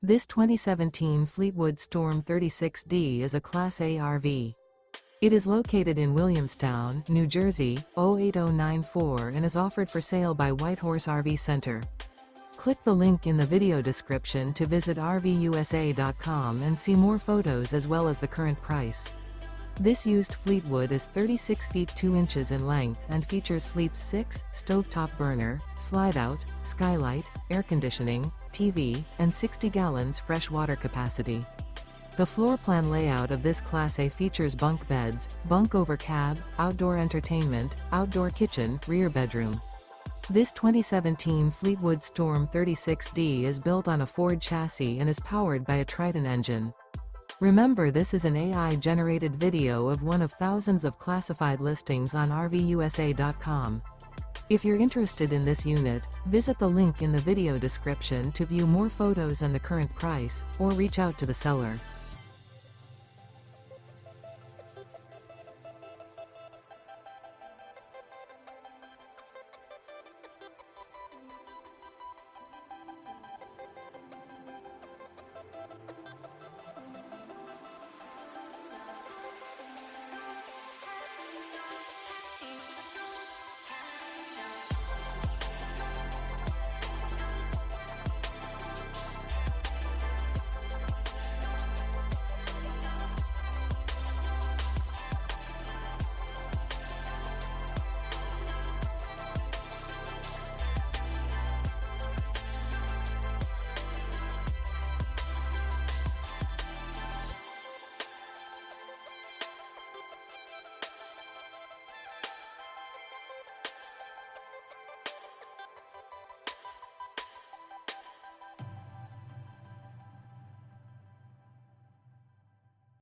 This 2017 Fleetwood Storm 36D is a Class A RV. It is located in Williamstown, New Jersey, 08094 and is offered for sale by Whitehorse RV Center. Click the link in the video description to visit RVUSA.com and see more photos as well as the current price. This used Fleetwood is 36 feet 2 inches in length and features sleeps 6, stovetop burner, Slideout, Skylight, air conditioning, TV, and 60 gallons fresh water capacity. The floor plan layout of this Class A features bunk beds, bunk over cab, outdoor entertainment, outdoor kitchen, rear bedroom. This 2017 Fleetwood Storm 36D is built on a Ford chassis and is powered by a Triton engine. Remember, this is an AI-generated video of one of thousands of classified listings on RVUSA.com. If you're interested in this unit, visit the link in the video description to view more photos and the current price, or reach out to the seller.